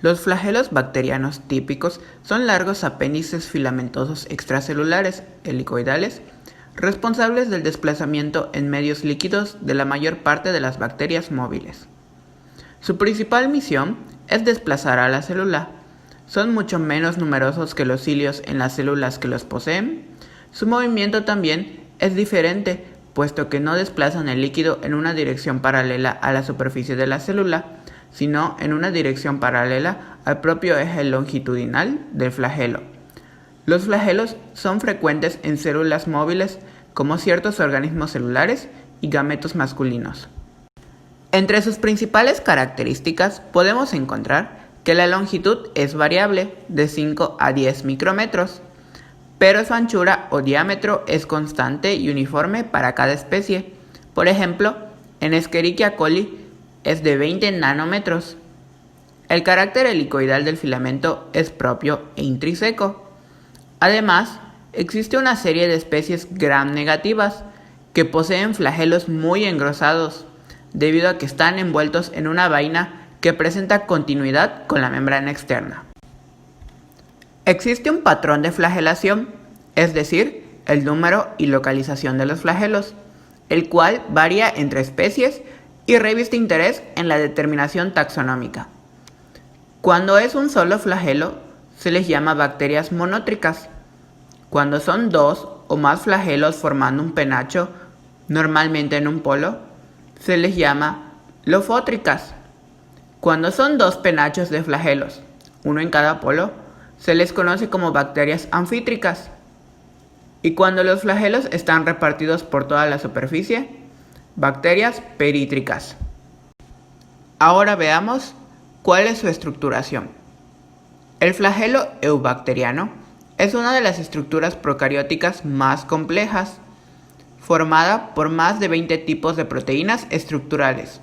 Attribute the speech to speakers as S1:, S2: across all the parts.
S1: Los flagelos bacterianos típicos son largos apéndices filamentosos extracelulares, helicoidales, responsables del desplazamiento en medios líquidos de la mayor parte de las bacterias móviles. Su principal misión es desplazar a la célula. Son mucho menos numerosos que los cilios en las células que los poseen. Su movimiento también es diferente, puesto que no desplazan el líquido en una dirección paralela a la superficie de la célula, sino en una dirección paralela al propio eje longitudinal del flagelo. Los flagelos son frecuentes en células móviles como ciertos organismos celulares y gametos masculinos. Entre sus principales características podemos encontrar que la longitud es variable de 5 a 10 micrómetros, pero su anchura o diámetro es constante y uniforme para cada especie. Por ejemplo, en Escherichia coli es de 20 nanómetros. El carácter helicoidal del filamento es propio e intrínseco. Además, existe una serie de especies gram negativas que poseen flagelos muy engrosados, debido a que están envueltos en una vaina que presenta continuidad con la membrana externa. Existe un patrón de flagelación, es decir, el número y localización de los flagelos, el cual varía entre especies y reviste interés en la determinación taxonómica. Cuando es un solo flagelo, se les llama bacterias monótricas. Cuando son dos o más flagelos formando un penacho, normalmente en un polo, se les llama lofótricas. Cuando son dos penachos de flagelos, uno en cada polo, se les conoce como bacterias anfítricas. Y cuando los flagelos están repartidos por toda la superficie, bacterias perítricas. Ahora veamos cuál es su estructuración. El flagelo eubacteriano es una de las estructuras procarióticas más complejas, formada por más de 20 tipos de proteínas estructurales.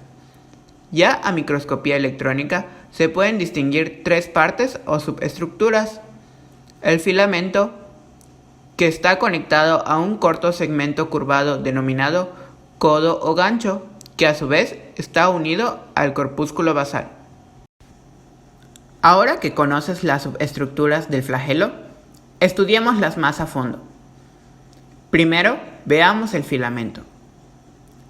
S1: Ya a microscopía electrónica se pueden distinguir tres partes o subestructuras. El filamento, que está conectado a un corto segmento curvado denominado codo o gancho, que a su vez está unido al corpúsculo basal. Ahora que conoces las subestructuras del flagelo, estudiémoslas más a fondo. Primero, veamos el filamento.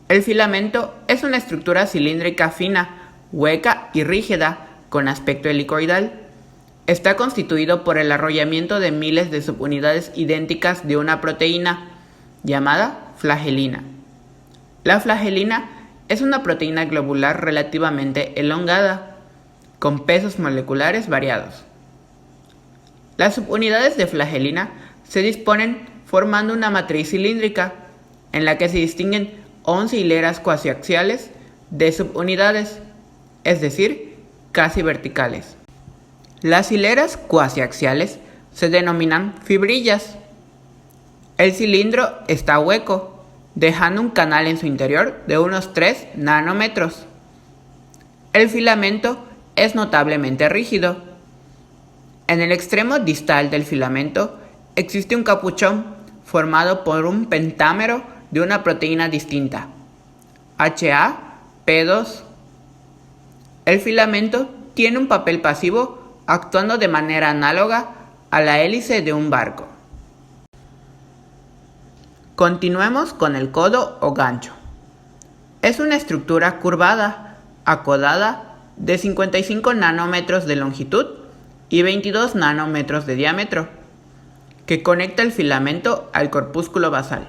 S1: El filamento es una estructura cilíndrica fina, hueca y rígida, con aspecto helicoidal. Está constituido por el arrollamiento de miles de subunidades idénticas de una proteína, llamada flagelina. La flagelina es una proteína globular relativamente elongada, con pesos moleculares variados. Las subunidades de flagelina se disponen formando una matriz cilíndrica, en la que se distinguen 11 hileras cuasiaxiales de subunidades, es decir, casi verticales. Las hileras cuasiaxiales se denominan fibrillas. El cilindro está hueco, dejando un canal en su interior de unos 3 nanómetros. El filamento es notablemente rígido. En el extremo distal del filamento existe un capuchón formado por un pentámero de una proteína distinta, HAP2. El filamento tiene un papel pasivo actuando de manera análoga a la hélice de un barco. Continuemos con el codo o gancho. Es una estructura curvada, acodada, de 55 nanómetros de longitud y 22 nanómetros de diámetro, que conecta el filamento al corpúsculo basal.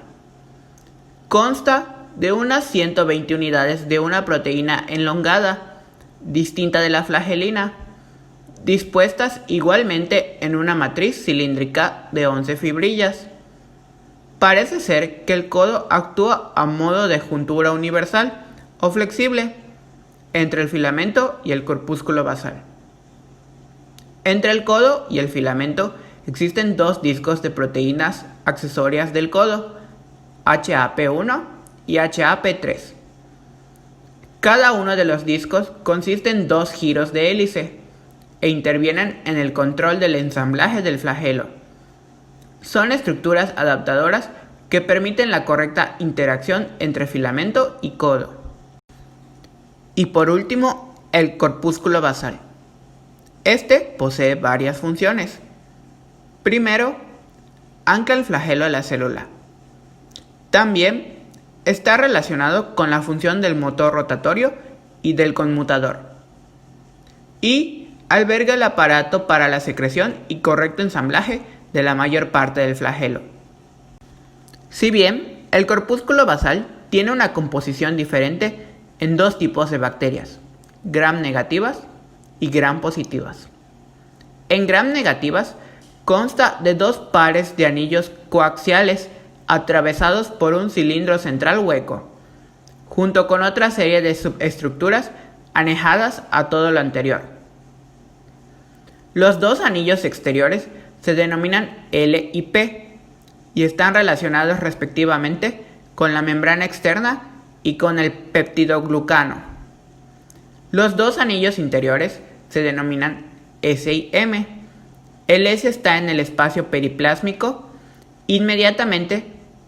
S1: Consta de unas 120 unidades de una proteína elongada, distinta de la flagelina, dispuestas igualmente en una matriz cilíndrica de 11 fibrillas. Parece ser que el codo actúa a modo de juntura universal o flexible entre el filamento y el corpúsculo basal. Entre el codo y el filamento existen dos discos de proteínas accesorias del codo, HAP1 y HAP3. Cada uno de los discos consiste en dos giros de hélice e intervienen en el control del ensamblaje del flagelo. Son estructuras adaptadoras que permiten la correcta interacción entre filamento y codo. Y por último, el corpúsculo basal. Este posee varias funciones. Primero, ancla el flagelo a la célula. También está relacionado con la función del motor rotatorio y del conmutador. Y alberga el aparato para la secreción y correcto ensamblaje de la mayor parte del flagelo. Si bien el corpúsculo basal tiene una composición diferente en dos tipos de bacterias, gram negativas y gram positivas. En gram negativas consta de dos pares de anillos coaxiales atravesados por un cilindro central hueco, junto con otra serie de subestructuras anejadas a todo lo anterior. Los dos anillos exteriores se denominan L y P y están relacionados respectivamente con la membrana externa y con el peptidoglucano. Los dos anillos interiores se denominan S y M. El S está en el espacio periplásmico inmediatamente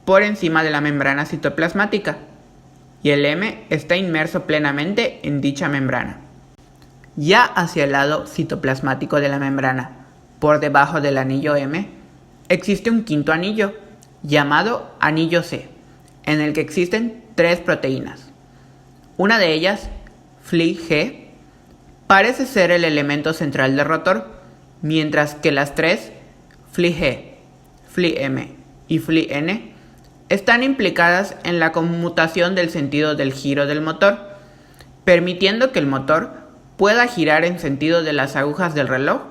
S1: por encima de la membrana citoplasmática y el M está inmerso plenamente en dicha membrana. Ya hacia el lado citoplasmático de la membrana, por debajo del anillo M, existe un quinto anillo, llamado anillo C, en el que existen tres proteínas. Una de ellas, FliG, parece ser el elemento central del rotor, mientras que las tres, FliG, FliM y FliN, están implicadas en la conmutación del sentido del giro del motor, permitiendo que el motor pueda girar en sentido de las agujas del reloj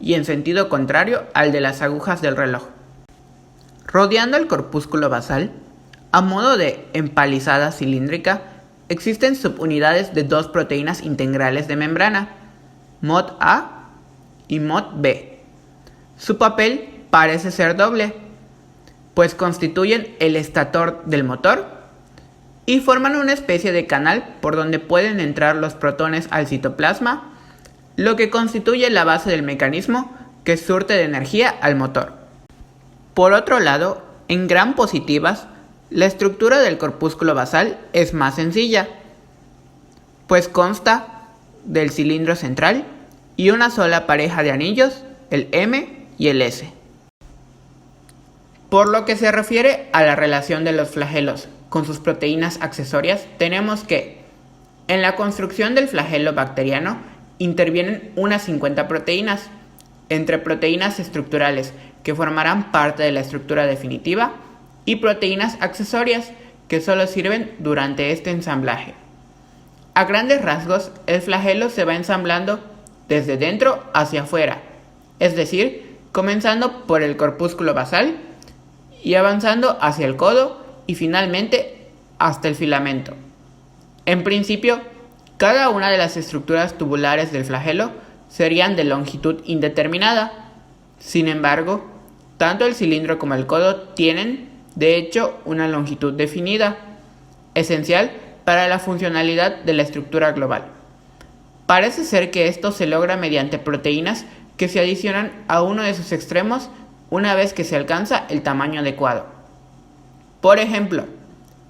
S1: y en sentido contrario al de las agujas del reloj. Rodeando el corpúsculo basal, a modo de empalizada cilíndrica, existen subunidades de dos proteínas integrales de membrana, MOD A y MOD B. Su papel parece ser doble, pues constituyen el estator del motor y forman una especie de canal por donde pueden entrar los protones al citoplasma, lo que constituye la base del mecanismo que surte de energía al motor. Por otro lado, en gram positivas, la estructura del corpúsculo basal es más sencilla, pues consta del cilindro central y una sola pareja de anillos, el M y el S. Por lo que se refiere a la relación de los flagelos con sus proteínas accesorias, tenemos que en la construcción del flagelo bacteriano intervienen unas 50 proteínas, entre proteínas estructurales que formarán parte de la estructura definitiva y proteínas accesorias que solo sirven durante este ensamblaje. A grandes rasgos, el flagelo se va ensamblando desde dentro hacia afuera, es decir, comenzando por el corpúsculo basal y avanzando hacia el codo y finalmente hasta el filamento. En principio, cada una de las estructuras tubulares del flagelo serían de longitud indeterminada. Sin embargo, tanto el cilindro como el codo tienen, de hecho, una longitud definida, esencial para la funcionalidad de la estructura global. Parece ser que esto se logra mediante proteínas que se adicionan a uno de sus extremos una vez que se alcanza el tamaño adecuado. Por ejemplo,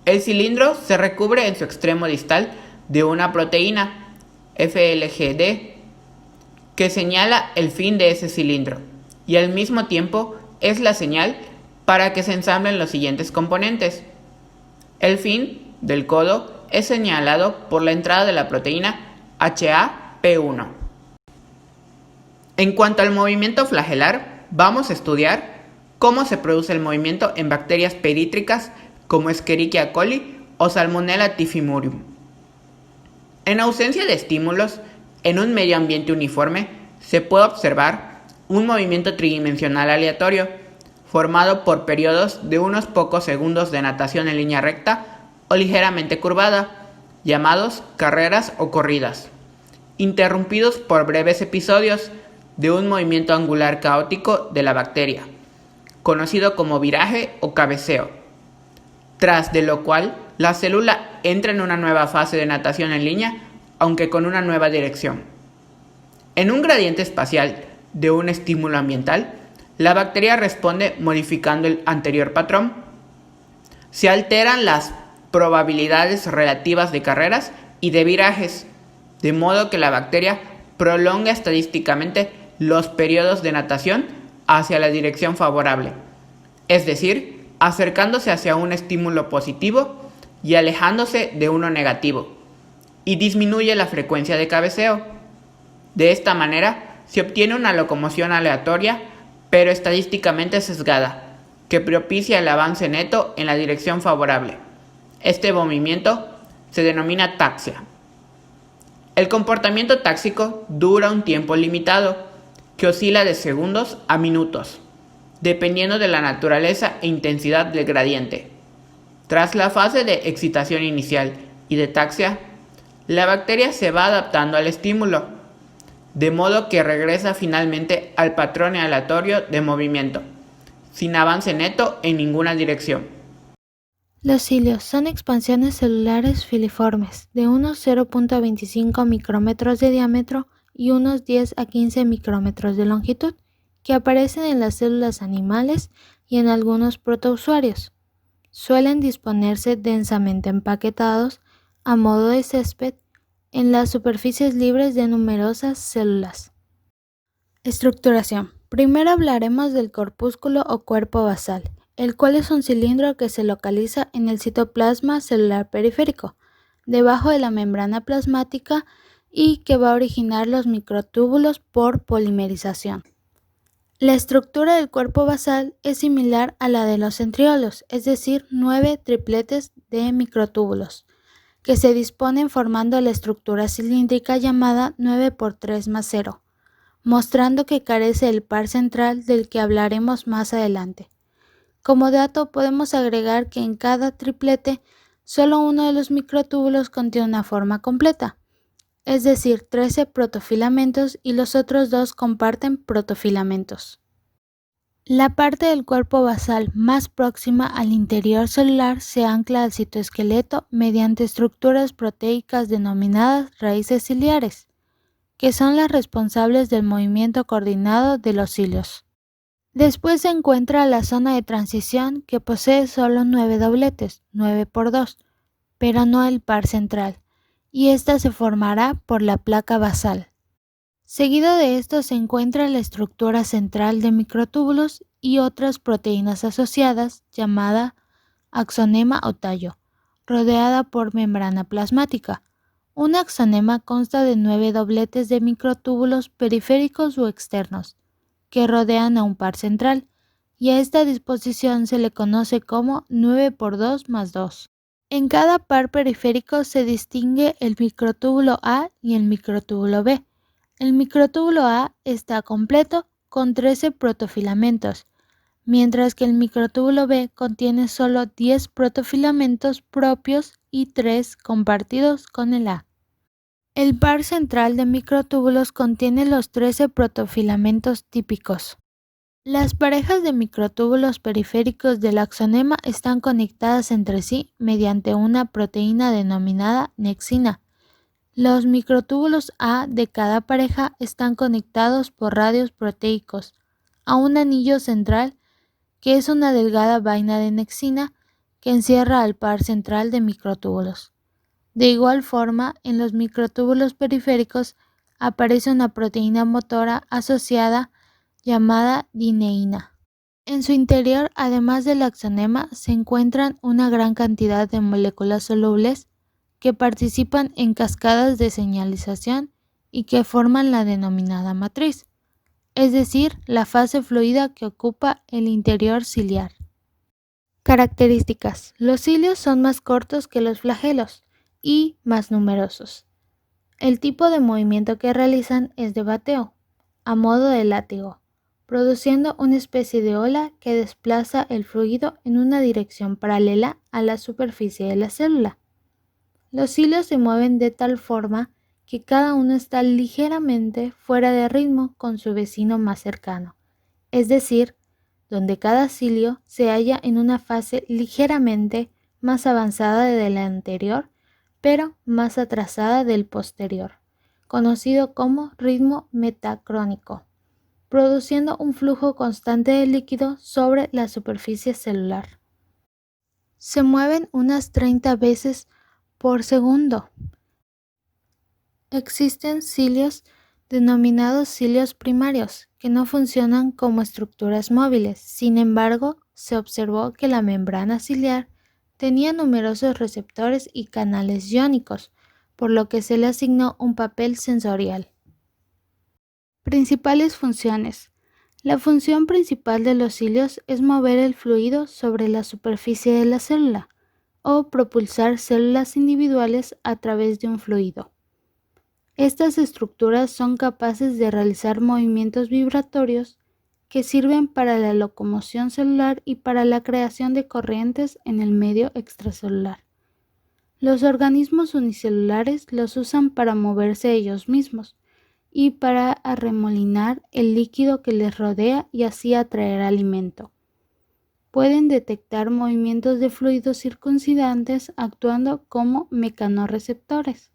S1: el cilindro se recubre en su extremo distal de una proteína, FLGD, que señala el fin de ese cilindro, y al mismo tiempo es la señal para que se ensamblen los siguientes componentes. El fin del codo es señalado por la entrada de la proteína HAP1. En cuanto al movimiento flagelar, vamos a estudiar cómo se produce el movimiento en bacterias perítricas como Escherichia coli o Salmonella typhimurium. En ausencia de estímulos, en un medio ambiente uniforme, se puede observar un movimiento tridimensional aleatorio, formado por periodos de unos pocos segundos de natación en línea recta o ligeramente curvada, llamados carreras o corridas, interrumpidos por breves episodios de un movimiento angular caótico de la bacteria, conocido como viraje o cabeceo, tras de lo cual la célula entra en una nueva fase de natación en línea, aunque con una nueva dirección. En un gradiente espacial de un estímulo ambiental, la bacteria responde modificando el anterior patrón. Se alteran las probabilidades relativas de carreras y de virajes, de modo que la bacteria prolonga estadísticamente los periodos de natación hacia la dirección favorable, es decir, acercándose hacia un estímulo positivo y alejándose de uno negativo, y disminuye la frecuencia de cabeceo. De esta manera, se obtiene una locomoción aleatoria, pero estadísticamente sesgada, que propicia el avance neto en la dirección favorable. Este movimiento se denomina taxia. El comportamiento táxico dura un tiempo limitado, que oscila de segundos a minutos, dependiendo de la naturaleza e intensidad del gradiente. Tras la fase de excitación inicial y de taxia, la bacteria se va adaptando al estímulo, de modo que regresa finalmente al patrón aleatorio de movimiento, sin avance neto en ninguna dirección.
S2: Los cilios son expansiones celulares filiformes de unos 0.25 micrómetros de diámetro y unos 10 a 15 micrómetros de longitud, que aparecen en las células animales y en algunos protousuarios. Suelen disponerse densamente empaquetados a modo de césped en las superficies libres de numerosas células. Estructuración. Primero hablaremos del corpúsculo o cuerpo basal, el cual es un cilindro que se localiza en el citoplasma celular periférico, debajo de la membrana plasmática y que va a originar los microtúbulos por polimerización. La estructura del cuerpo basal es similar a la de los centriolos, es decir, 9 tripletes de microtúbulos, que se disponen formando la estructura cilíndrica llamada 9×3+0, mostrando que carece del par central del que hablaremos más adelante. Como dato, podemos agregar que en cada triplete solo uno de los microtúbulos contiene una forma completa, es decir, 13 protofilamentos y los otros dos comparten protofilamentos. La parte del cuerpo basal más próxima al interior celular se ancla al citoesqueleto mediante estructuras proteicas denominadas raíces ciliares, que son las responsables del movimiento coordinado de los cilios. Después se encuentra la zona de transición, que posee solo 9 dobletes, 9×2, pero no el par central, y esta se formará por la placa basal. Seguido de esto se encuentra la estructura central de microtúbulos y otras proteínas asociadas, llamada axonema o tallo, rodeada por membrana plasmática. Un axonema consta de 9 dobletes de microtúbulos periféricos o externos, que rodean a un par central, y a esta disposición se le conoce como 9×2+2. En cada par periférico se distingue el microtúbulo A y el microtúbulo B. El microtúbulo A está completo con 13 protofilamentos, mientras que el microtúbulo B contiene solo 10 protofilamentos propios y 3 compartidos con el A. El par central de microtúbulos contiene los 13 protofilamentos típicos. Las parejas de microtúbulos periféricos del axonema están conectadas entre sí mediante una proteína denominada nexina. Los microtúbulos A de cada pareja están conectados por radios proteicos a un anillo central, que es una delgada vaina de nexina que encierra al par central de microtúbulos. De igual forma, en los microtúbulos periféricos aparece una proteína motora asociada llamada dineína. En su interior, además del axonema, se encuentran una gran cantidad de moléculas solubles que participan en cascadas de señalización y que forman la denominada matriz, es decir, la fase fluida que ocupa el interior ciliar. Características. Los cilios son más cortos que los flagelos y más numerosos. El tipo de movimiento que realizan es de bateo, a modo de látigo, produciendo una especie de ola que desplaza el fluido en una dirección paralela a la superficie de la célula. Los cilios se mueven de tal forma que cada uno está ligeramente fuera de ritmo con su vecino más cercano, es decir, donde cada cilio se halla en una fase ligeramente más avanzada de la anterior, pero más atrasada del posterior, conocido como ritmo metacrónico, produciendo un flujo constante de líquido sobre la superficie celular. Se mueven unas 30 veces por segundo. Existen cilios denominados cilios primarios, que no funcionan como estructuras móviles. Sin embargo, se observó que la membrana ciliar tenía numerosos receptores y canales iónicos, por lo que se le asignó un papel sensorial. Principales funciones. La función principal de los cilios es mover el fluido sobre la superficie de la célula o propulsar células individuales a través de un fluido. Estas estructuras son capaces de realizar movimientos vibratorios que sirven para la locomoción celular y para la creación de corrientes en el medio extracelular. Los organismos unicelulares los usan para moverse ellos mismos y para arremolinar el líquido que les rodea y así atraer alimento. Pueden detectar movimientos de fluidos circundantes actuando como mecanorreceptores.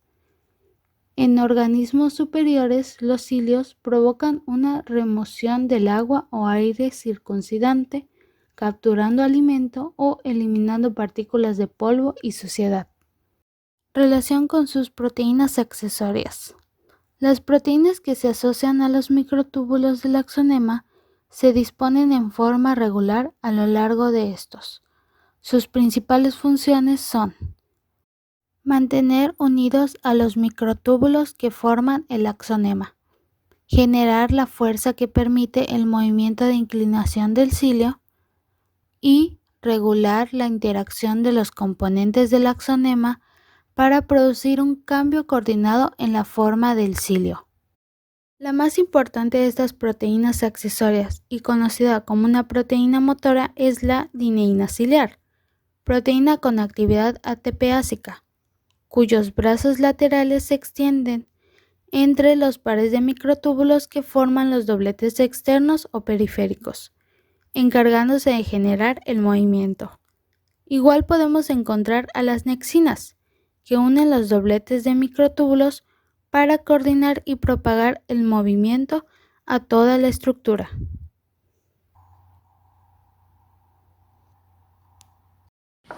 S2: En organismos superiores, los cilios provocan una remoción del agua o aire circundante, capturando alimento o eliminando partículas de polvo y suciedad. Relación con sus proteínas accesorias. Las proteínas que se asocian a los microtúbulos del axonema se disponen en forma regular a lo largo de estos. Sus principales funciones son mantener unidos a los microtúbulos que forman el axonema, generar la fuerza que permite el movimiento de inclinación del cilio y regular la interacción de los componentes del axonema para producir un cambio coordinado en la forma del cilio. La más importante de estas proteínas accesorias y conocida como una proteína motora es la dineína ciliar, proteína con actividad ATPásica, cuyos brazos laterales se extienden entre los pares de microtúbulos que forman los dobletes externos o periféricos, encargándose de generar el movimiento. Igual podemos encontrar a las nexinas, que unen los dobletes de microtúbulos para coordinar y propagar el movimiento a toda la estructura.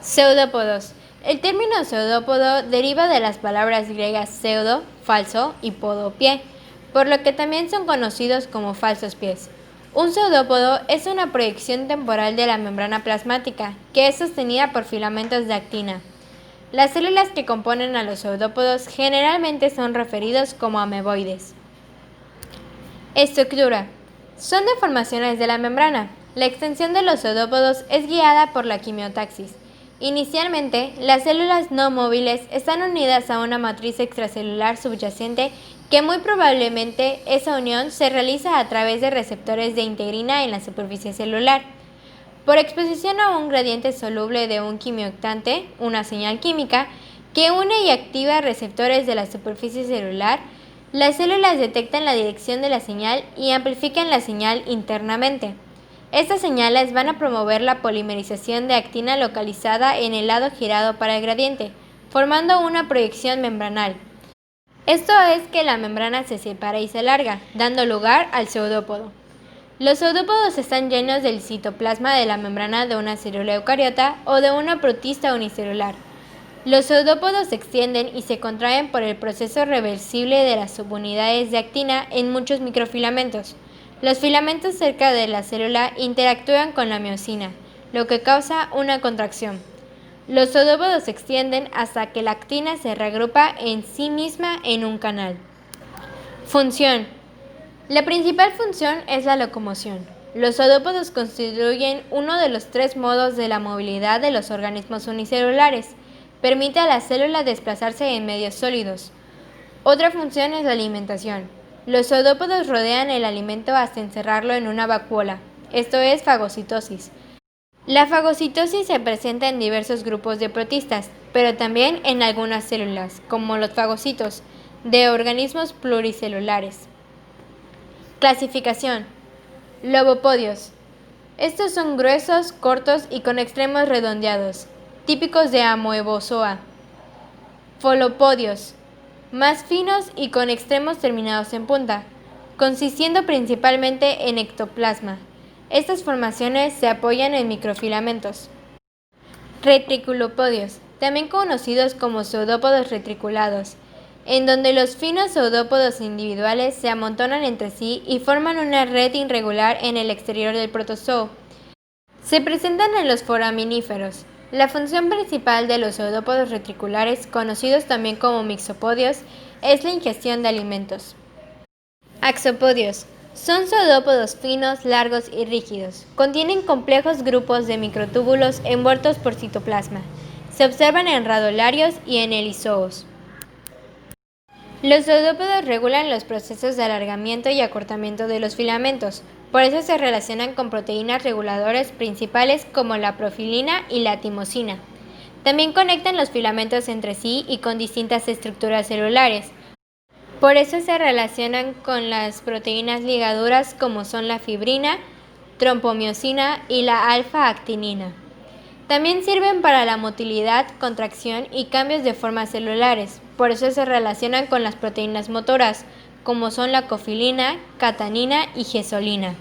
S3: Pseudópodos. El término pseudópodo deriva de las palabras griegas pseudo, falso, y podo, pie, por lo que también son conocidos como falsos pies. Un pseudópodo es una proyección temporal de la membrana plasmática, que es sostenida por filamentos de actina. Las células que componen a los pseudópodos generalmente son referidos como ameboides. Estructura. Son deformaciones de la membrana. La extensión de los pseudópodos es guiada por la quimiotaxis. Inicialmente, las células no móviles están unidas a una matriz extracelular subyacente que muy probablemente esa unión se realiza a través de receptores de integrina en la superficie celular. Por exposición a un gradiente soluble de un quimioctante, una señal química, que une y activa receptores de la superficie celular, las células detectan la dirección de la señal y amplifican la señal internamente. Estas señales van a promover la polimerización de actina localizada en el lado girado para el gradiente, formando una proyección membranal. Esto es que la membrana se separa y se alarga, dando lugar al pseudópodo. Los pseudópodos están llenos del citoplasma de la membrana de una célula eucariota o de una protista unicelular. Los pseudópodos se extienden y se contraen por el proceso reversible de las subunidades de actina en muchos microfilamentos. Los filamentos cerca de la célula interactúan con la miosina, lo que causa una contracción. Los pseudópodos se extienden hasta que la actina se reagrupa en sí misma en un canal. Función. La principal función es la locomoción. Los pseudópodos constituyen uno de los tres modos de la movilidad de los organismos unicelulares. Permite a la célula desplazarse en medios sólidos. Otra función es la alimentación. Los pseudópodos rodean el alimento hasta encerrarlo en una vacuola. Esto es fagocitosis. La fagocitosis se presenta en diversos grupos de protistas, pero también en algunas células, como los fagocitos, de organismos pluricelulares. Clasificación. Lobopodios. Estos son gruesos, cortos y con extremos redondeados, típicos de Amoebozoa. Folopodios. Más finos y con extremos terminados en punta, consistiendo principalmente en ectoplasma. Estas formaciones se apoyan en microfilamentos. Retriculopodios, también conocidos como pseudópodos retriculados. en donde los finos pseudópodos individuales se amontonan entre sí y forman una red irregular en el exterior del protozoo. Se presentan en los foraminíferos. La función principal de los pseudópodos reticulares, conocidos también como mixopodios, es la ingestión de alimentos. Axopodios. Son pseudópodos finos, largos y rígidos. Contienen complejos grupos de microtúbulos envueltos por citoplasma. Se observan en radolarios y en helizoos. Los pseudópodos regulan los procesos de alargamiento y acortamiento de los filamentos, por eso se relacionan con proteínas reguladoras principales como la profilina y la timosina. También conectan los filamentos entre sí y con distintas estructuras celulares. Por eso se relacionan con las proteínas ligaduras como son la fibrina, trompomiosina y la alfa-actinina. También sirven para la motilidad, contracción y cambios de formas celulares, por eso se relacionan con las proteínas motoras, como son la cofilina, catanina y gesolina.